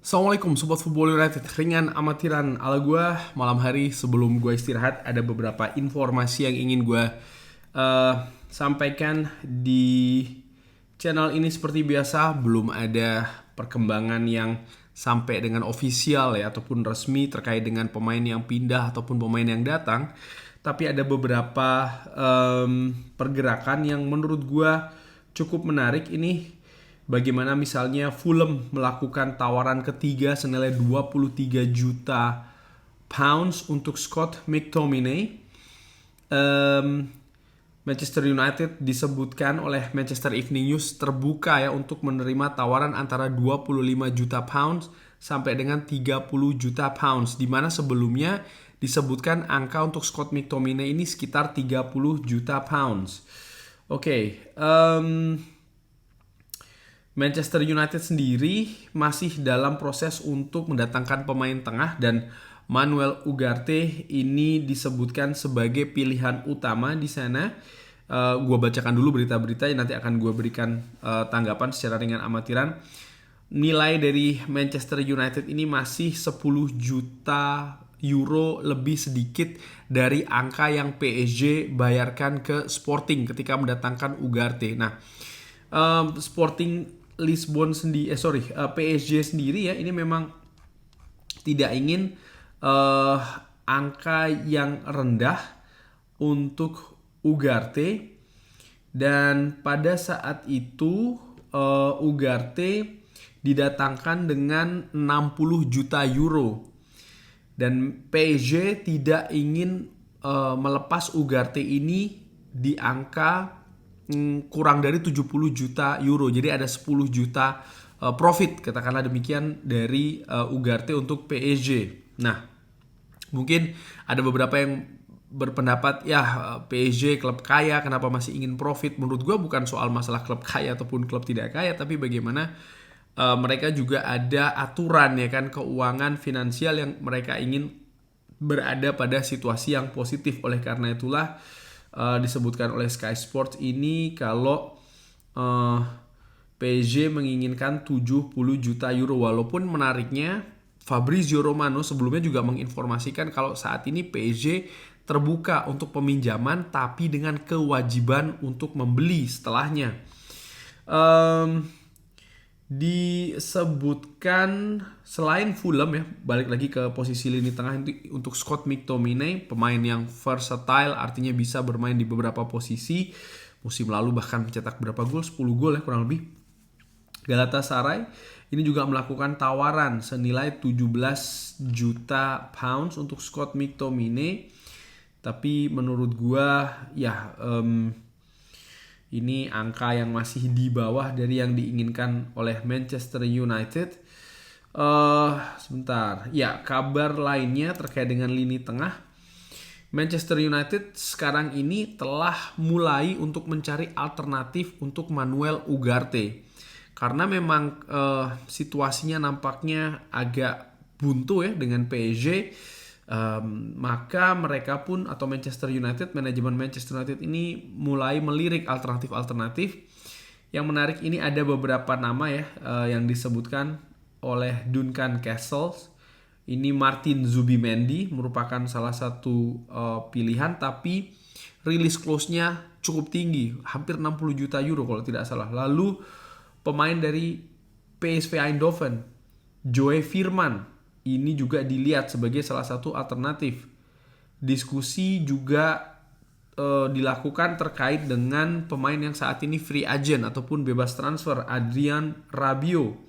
Assalamualaikum Sobat Football United. Ringan amatiran ala gue malam hari sebelum gue istirahat. Ada beberapa informasi yang ingin gue sampaikan di channel ini. Seperti biasa, belum ada perkembangan yang sampai dengan ofisial ya, ataupun resmi terkait dengan pemain yang pindah ataupun pemain yang datang. Tapi ada beberapa pergerakan yang menurut gue cukup menarik. Ini bagaimana misalnya Fulham melakukan tawaran ketiga senilai 23 juta pounds untuk Scott McTominay. Manchester United disebutkan oleh Manchester Evening News terbuka ya untuk menerima tawaran antara 25 juta pounds sampai dengan 30 juta pounds, di mana sebelumnya disebutkan angka untuk Scott McTominay ini sekitar 30 juta pounds. Manchester United sendiri masih dalam proses untuk mendatangkan pemain tengah, dan Manuel Ugarte ini disebutkan sebagai pilihan utama di sana. Gue bacakan dulu berita-berita, nanti akan gue berikan tanggapan secara ringan amatiran. Nilai dari Manchester United ini masih 10 juta euro lebih sedikit dari angka yang PSG bayarkan ke Sporting ketika mendatangkan Ugarte. Nah, Sporting Lisbon sendiri, PSG sendiri ya, ini memang tidak ingin angka yang rendah untuk Ugarte, dan pada saat itu Ugarte didatangkan dengan 60 juta euro, dan PSG tidak ingin melepas Ugarte ini di angka kurang dari 70 juta euro. Jadi ada 10 juta profit, katakanlah demikian, dari Ugarte untuk PSG. Nah, mungkin ada beberapa yang berpendapat ya PSG klub kaya, kenapa masih ingin profit. Menurut gue bukan soal masalah klub kaya ataupun klub tidak kaya, tapi bagaimana mereka juga ada aturan ya kan, keuangan finansial yang mereka ingin berada pada situasi yang positif. Oleh karena itulah disebutkan oleh Sky Sports ini kalau PSG menginginkan 70 juta euro. Walaupun menariknya Fabrizio Romano sebelumnya juga menginformasikan kalau saat ini PSG terbuka untuk peminjaman tapi dengan kewajiban untuk membeli setelahnya. Disebutkan selain Fulham ya, balik lagi ke posisi lini tengah untuk Scott McTominay, pemain yang versatile, artinya bisa bermain di beberapa posisi. Musim lalu bahkan mencetak berapa gol, 10 gol ya kurang lebih. Galatasaray ini juga melakukan tawaran senilai 17 juta pounds untuk Scott McTominay, tapi menurut gua ya ini angka yang masih di bawah dari yang diinginkan oleh Manchester United. Sebentar. Ya, kabar lainnya terkait dengan lini tengah. Manchester United sekarang ini telah mulai untuk mencari alternatif untuk Manuel Ugarte. Karena memang situasinya nampaknya agak buntu ya dengan PSG. Maka mereka pun atau Manchester United, manajemen Manchester United ini mulai melirik alternatif-alternatif. Yang menarik ini ada beberapa nama ya yang disebutkan oleh Duncan Castles. Ini Martin Zubimendi merupakan salah satu pilihan, tapi rilis close-nya cukup tinggi, hampir 60 juta euro kalau tidak salah. Lalu pemain dari PSV Eindhoven, Joe Veerman, ini juga dilihat sebagai salah satu alternatif. Diskusi juga dilakukan terkait dengan pemain yang saat ini free agent ataupun bebas transfer, Adrien Rabiot.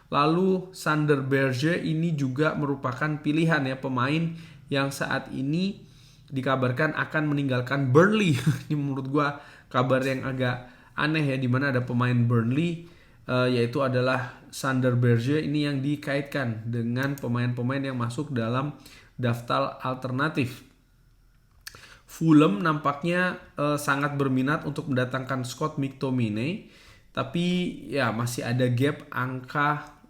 Lalu Sander Berge ini juga merupakan pilihan ya, pemain yang saat ini dikabarkan akan meninggalkan Burnley. Ini menurut gua kabar yang agak aneh ya, dimana ada pemain Burnley yaitu adalah Sander Berge ini yang dikaitkan dengan pemain-pemain yang masuk dalam daftar alternatif. Fulham nampaknya sangat berminat untuk mendatangkan Scott McTominay, tapi ya masih ada gap angka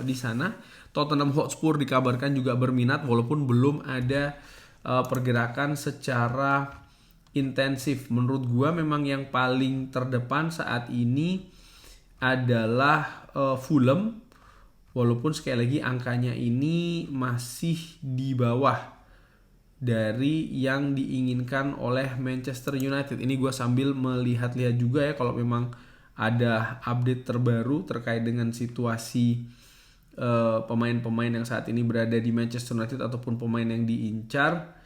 di sana. Tottenham Hotspur dikabarkan juga berminat walaupun belum ada pergerakan secara intensif. Menurut gua memang yang paling terdepan saat ini adalah Fulham, Walaupun sekali lagi angkanya ini masih di bawah dari yang diinginkan oleh Manchester United. Ini gue sambil melihat-lihat juga ya kalau memang ada update terbaru terkait dengan situasi pemain-pemain yang saat ini berada di Manchester United ataupun pemain yang diincar.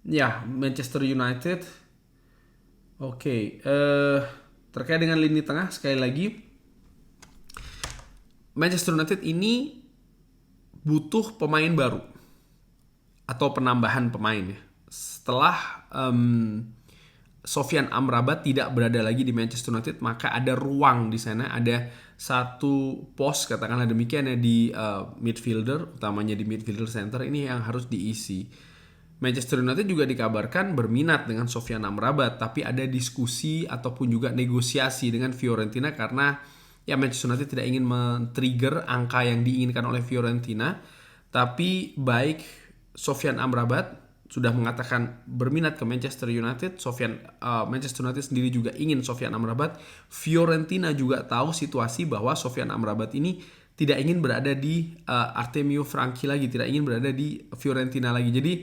Ya, Manchester United. Oke, terkait dengan lini tengah sekali lagi Manchester United ini butuh pemain baru atau penambahan pemain ya. Setelah Sofyan Amrabat tidak berada lagi di Manchester United, maka ada ruang di sana, ada satu pos katakanlah demikian ya di midfielder, utamanya di midfielder center ini yang harus diisi. Manchester United juga dikabarkan berminat dengan Sofyan Amrabat, tapi ada diskusi ataupun juga negosiasi dengan Fiorentina karena ya Manchester United tidak ingin men-trigger angka yang diinginkan oleh Fiorentina, tapi baik Sofyan Amrabat sudah mengatakan berminat ke Manchester United, Manchester United sendiri juga ingin Sofyan Amrabat. Fiorentina juga tahu situasi bahwa Sofyan Amrabat ini tidak ingin berada di Artemio Franchi lagi, tidak ingin berada di Fiorentina lagi. Jadi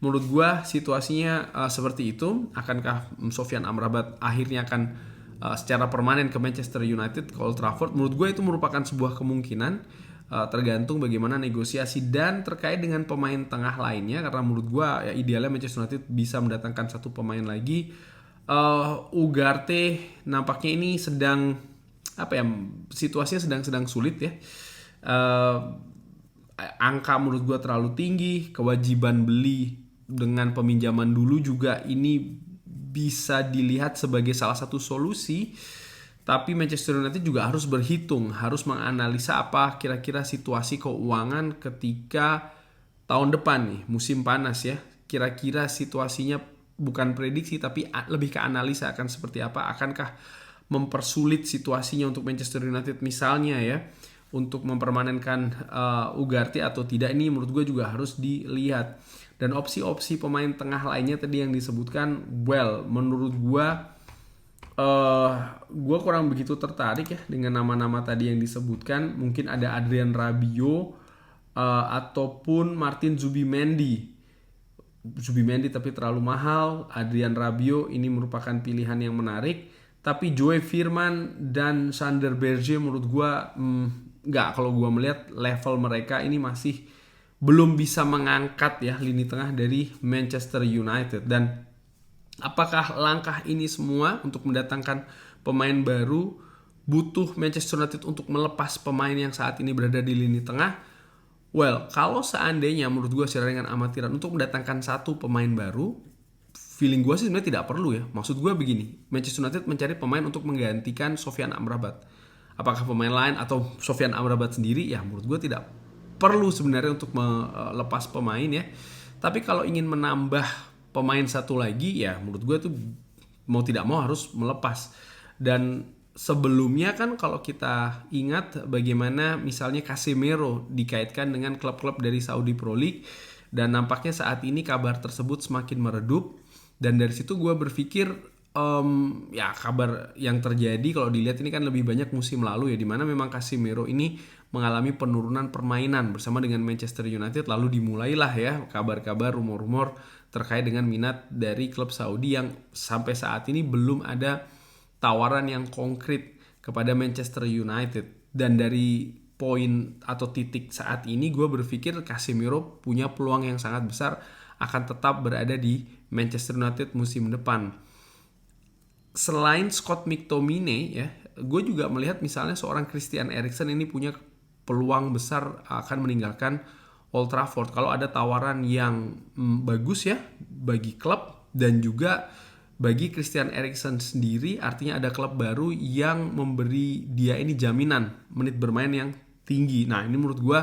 menurut gua situasinya seperti itu. Akankah Sofyan Amrabat akhirnya akan secara permanen ke Manchester United ke Old Trafford? Menurut gue itu merupakan sebuah kemungkinan, tergantung bagaimana negosiasi dan terkait dengan pemain tengah lainnya, karena menurut gue ya idealnya Manchester United bisa mendatangkan satu pemain lagi. Ugarte nampaknya ini sedang situasinya sedang sulit ya. Angka menurut gue terlalu tinggi, kewajiban beli dengan peminjaman dulu juga ini bisa dilihat sebagai salah satu solusi. Tapi Manchester United juga harus berhitung, harus menganalisa apa kira-kira situasi keuangan ketika tahun depan nih, musim panas ya. Kira-kira situasinya bukan prediksi tapi lebih ke analisa akan seperti apa. Akankah mempersulit situasinya untuk Manchester United misalnya ya, untuk mempermanenkan Ugarte atau tidak, ini menurut gue juga harus dilihat. Dan opsi-opsi pemain tengah lainnya tadi yang disebutkan, menurut gue kurang begitu tertarik ya dengan nama-nama tadi yang disebutkan. Mungkin ada Adrien Rabiot ataupun Martin Zubimendi tapi terlalu mahal. Adrien Rabiot ini merupakan pilihan yang menarik, tapi Joe Firman dan Sander Berge menurut gue kalau gue melihat level mereka ini masih belum bisa mengangkat ya lini tengah dari Manchester United. Dan apakah langkah ini semua untuk mendatangkan pemain baru butuh Manchester United untuk melepas pemain yang saat ini berada di lini tengah? Kalau seandainya menurut gue secara dengan amatiran untuk mendatangkan satu pemain baru, feeling gue sih sebenarnya tidak perlu ya. Maksud gue begini, Manchester United mencari pemain untuk menggantikan Sofyan Amrabat. Apakah pemain lain atau Sofyan Amrabat sendiri? Ya menurut gue tidak perlu sebenarnya untuk melepas pemain ya. Tapi kalau ingin menambah pemain satu lagi ya menurut gue tuh mau tidak mau harus melepas. Dan sebelumnya kan kalau kita ingat bagaimana misalnya Casemiro dikaitkan dengan klub-klub dari Saudi Pro League, dan nampaknya saat ini kabar tersebut semakin meredup. Dan dari situ gue berpikir kabar yang terjadi kalau dilihat ini kan lebih banyak musim lalu ya, dimana memang Casemiro ini mengalami penurunan permainan bersama dengan Manchester United. Lalu dimulailah ya kabar-kabar, rumor-rumor terkait dengan minat dari klub Saudi yang sampai saat ini belum ada tawaran yang konkret kepada Manchester United. Dan dari poin atau titik saat ini gue berpikir Casemiro punya peluang yang sangat besar akan tetap berada di Manchester United musim depan. Selain Scott McTominay ya, gue juga melihat misalnya seorang Christian Eriksen ini punya peluang besar akan meninggalkan Old Trafford kalau ada tawaran yang bagus ya bagi klub dan juga bagi Christian Eriksen sendiri. Artinya ada klub baru yang memberi dia ini jaminan menit bermain yang tinggi. Nah ini menurut gue,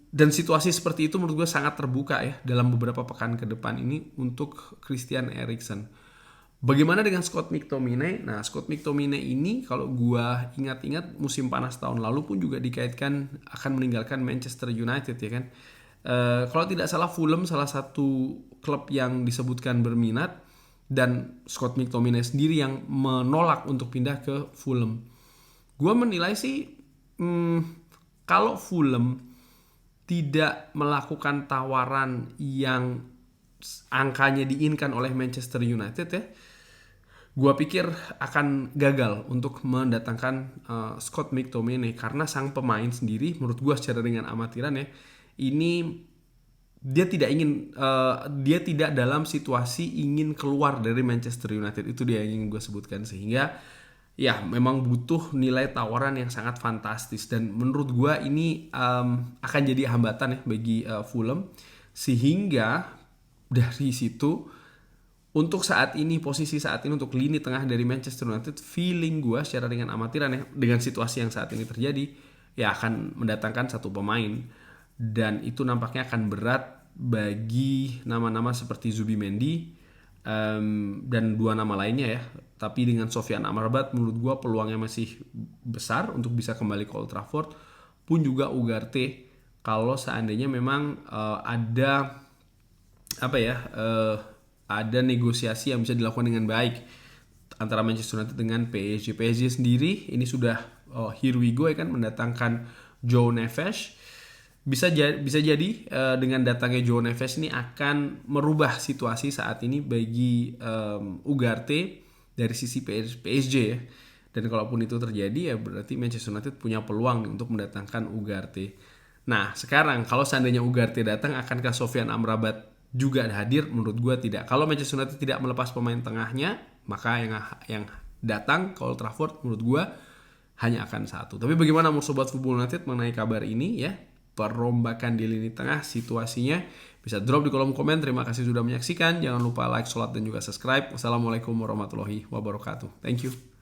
dan situasi seperti itu menurut gue sangat terbuka ya dalam beberapa pekan ke depan ini untuk Christian Eriksen. Bagaimana dengan Scott McTominay? Nah, Scott McTominay ini kalau gue ingat-ingat musim panas tahun lalu pun juga dikaitkan akan meninggalkan Manchester United ya kan. Kalau tidak salah Fulham salah satu klub yang disebutkan berminat, dan Scott McTominay sendiri yang menolak untuk pindah ke Fulham. Gue menilai sih kalau Fulham tidak melakukan tawaran yang angkanya diinginkan oleh Manchester United ya, gue pikir akan gagal untuk mendatangkan Scott McTominay, karena sang pemain sendiri menurut gue secara dengan amatiran ya, ini dia tidak dalam situasi ingin keluar dari Manchester United. Itu dia yang ingin gue sebutkan, sehingga ya memang butuh nilai tawaran yang sangat fantastis, dan menurut gue ini akan jadi hambatan ya bagi Fulham, sehingga dari situ untuk saat ini, posisi saat ini untuk lini tengah dari Manchester United, feeling gue secara dengan amatiran ya, dengan situasi yang saat ini terjadi, ya akan mendatangkan satu pemain, dan itu nampaknya akan berat bagi nama-nama seperti Zubimendi dan dua nama lainnya ya. Tapi dengan Sofyan Amrabat menurut gue peluangnya masih besar untuk bisa kembali ke Old Trafford, pun juga Ugarte kalau seandainya memang ada ada negosiasi yang bisa dilakukan dengan baik antara Manchester United dengan PSG. PSG sendiri ini sudah here we go ya kan, mendatangkan Joe Neves. Bisa jadi dengan datangnya Joe Neves ini akan merubah situasi saat ini bagi Ugarte dari sisi PSG ya. Dan kalaupun itu terjadi ya berarti Manchester United punya peluang untuk mendatangkan Ugarte. Nah sekarang kalau seandainya Ugarte datang, akankah Sofyan Amrabat juga hadir? Menurut gue tidak. Kalau Manchester United tidak melepas pemain tengahnya, maka yang datang ke Old Trafford menurut gue hanya akan satu. Tapi bagaimana menurut Sobat Football United mengenai kabar ini ya? Perombakan di lini tengah situasinya, bisa drop di kolom komen. Terima kasih sudah menyaksikan. Jangan lupa like, sholat, dan juga subscribe. Wassalamualaikum warahmatullahi wabarakatuh. Thank you.